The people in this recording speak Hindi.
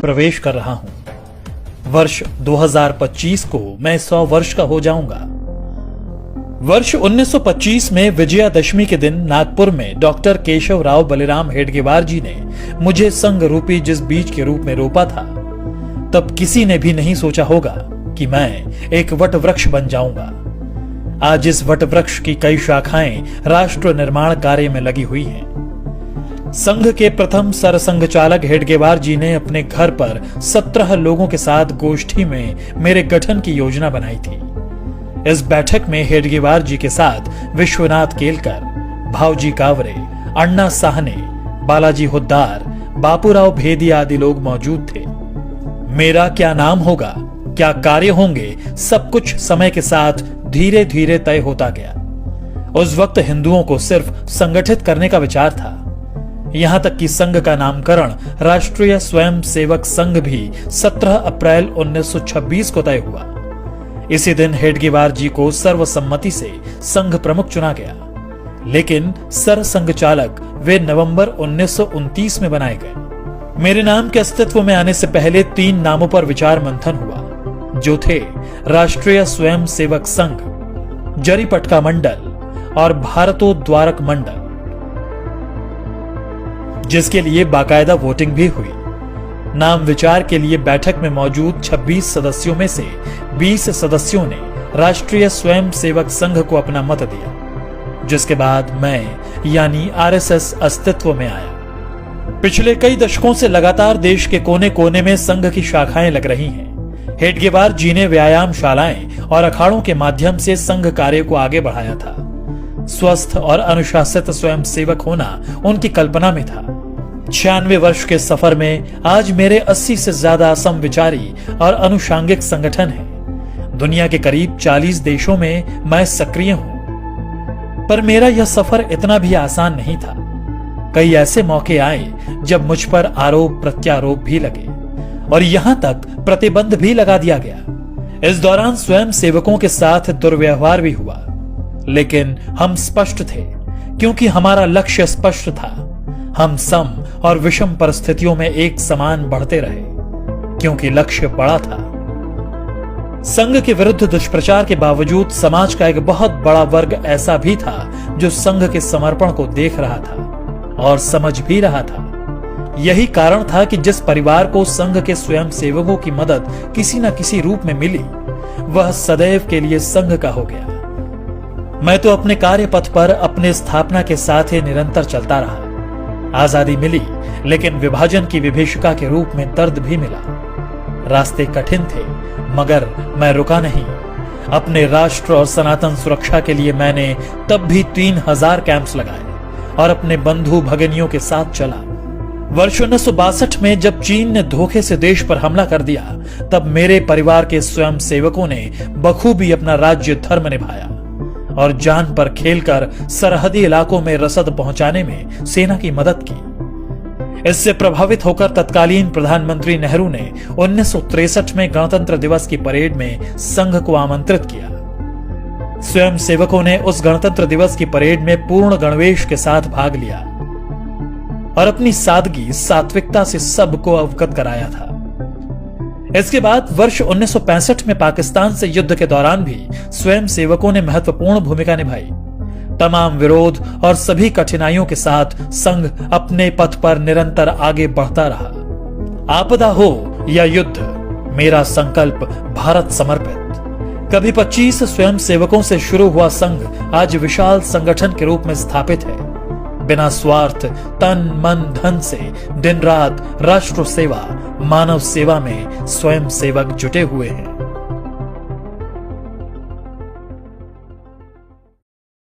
प्रवेश कर रहा हूं। वर्ष 2025 को मैं 100 वर्ष का हो जाऊंगा। वर्ष 1925 में विजयादशमी के दिन नागपुर में डॉक्टर केशव राव बलिराम हेडगेवार जी ने मुझे संघ रूपी जिस बीज के रूप में रोपा था, तब किसी ने भी नहीं सोचा होगा कि मैं एक वट वृक्ष बन जाऊंगा। आज इस वट वृक्ष की कई शाखाएं राष्ट्र निर्माण कार्य में लगी हुई हैं। संघ के प्रथम सरसंघचालक हेडगेवार जी ने अपने घर पर 17 लोगों के साथ गोष्ठी में मेरे गठन की योजना बनाई थी। इस बैठक में हेडगेवार जी के साथ विश्वनाथ केलकर, भावजी कावरे, अण्णा साहने, बालाजी हुद्दार, बापूराव भेदिया आदि लोग मौजूद थे। मेरा क्या नाम होगा, क्या कार्य होंगे, सब कुछ समय के साथ धीरे धीरे तय होता गया। उस वक्त हिंदुओं को सिर्फ संगठित करने का विचार था। यहां तक कि संघ का नामकरण राष्ट्रीय स्वयंसेवक संघ भी 17 अप्रैल 1926 को तय हुआ। इसी दिन हेडगेवार जी को सर्वसम्मति से संघ प्रमुख चुना गया, लेकिन सरसंघचालक वे नवंबर 1929 में बनाए गए। मेरे नाम के अस्तित्व में आने से पहले 3 नामों पर विचार मंथन हुआ, जो थे राष्ट्रीय स्वयंसेवक संघ, जरीपटका मंडल और भारतोद्वारक मंडल, जिसके लिए बाकायदा वोटिंग भी हुई। नाम विचार के लिए बैठक में मौजूद 26 सदस्यों में से 20 सदस्यों ने राष्ट्रीय स्वयंसेवक संघ को अपना मत दिया, जिसके बाद मैं यानी आरएसएस अस्तित्व में आया। पिछले कई दशकों से लगातार देश के कोने कोने में संघ की शाखाएं लग रही हैं। हेडगेवार जी ने व्यायामशालाएं और अखाड़ों के माध्यम से संघ कार्य को आगे बढ़ाया था। स्वस्थ और अनुशासित स्वयंसेवक होना उनकी कल्पना में था। 96 वर्ष के सफर में आज मेरे 80 से ज्यादा समविचारी और अनुषांगिक संगठन हैं। दुनिया के करीब 40 देशों में मैं सक्रिय हूं। पर मेरा यह सफर इतना भी आसान नहीं था। कई ऐसे मौके आए जब मुझ पर आरोप प्रत्यारोप भी लगे और यहां तक प्रतिबंध भी लगा दिया गया। इस दौरान स्वयं सेवकों के साथ दुर्व्यवहार भी हुआ, लेकिन हम स्पष्ट थे क्योंकि हमारा लक्ष्य स्पष्ट था। हम सम और विषम परिस्थितियों में एक समान बढ़ते रहे क्योंकि लक्ष्य बड़ा था। संघ के विरुद्ध दुष्प्रचार के बावजूद समाज का एक बहुत बड़ा वर्ग ऐसा भी था जो संघ के समर्पण को देख रहा था और समझ भी रहा था। यही कारण था कि जिस परिवार को संघ के स्वयंसेवकों की मदद किसी न किसी रूप में मिली, वह सदैव के लिए संघ का हो गया। मैं तो अपने कार्य पथ पर अपने स्थापना के साथ ही निरंतर चलता रहा। आजादी मिली, लेकिन विभाजन की विभीषिका के रूप में दर्द भी मिला। रास्ते कठिन थे, मगर मैं रुका नहीं। अपने राष्ट्र और सनातन सुरक्षा के लिए मैंने तब भी 3000 कैंप्स लगाए और अपने बंधु भगिनियों के साथ चला। वर्ष 1962 में जब चीन ने धोखे से देश पर हमला कर दिया, तब मेरे परिवार के स्वयंसेवकों ने बखूबी अपना राज्य धर्म निभाया और जान पर खेलकर सरहदी इलाकों में रसद पहुंचाने में सेना की मदद की। इससे प्रभावित होकर तत्कालीन प्रधानमंत्री नेहरू ने 1963 में गणतंत्र दिवस की परेड में संघ को आमंत्रित किया। स्वयंसेवकों ने उस गणतंत्र दिवस की परेड में पूर्ण गणवेश के साथ भाग लिया और अपनी सादगी सात्विकता से सबको अवगत कराया था। इसके बाद वर्ष 1965 में पाकिस्तान से युद्ध के दौरान भी स्वयंसेवकों ने महत्वपूर्ण भूमिका निभाई। तमाम विरोध और सभी कठिनाइयों के साथ संघ अपने पथ पर निरंतर आगे बढ़ता रहा। आपदा हो या युद्ध, मेरा संकल्प भारत समर्पित। कभी 25 स्वयंसेवकों से शुरू हुआ संघ आज विशाल संगठन के रूप में स्थापित है। बिना स्वार्थ, तन मन धन से दिन रात राष्ट्र सेवा, मानव सेवा में स्वयं सेवक जुटे हुए हैं।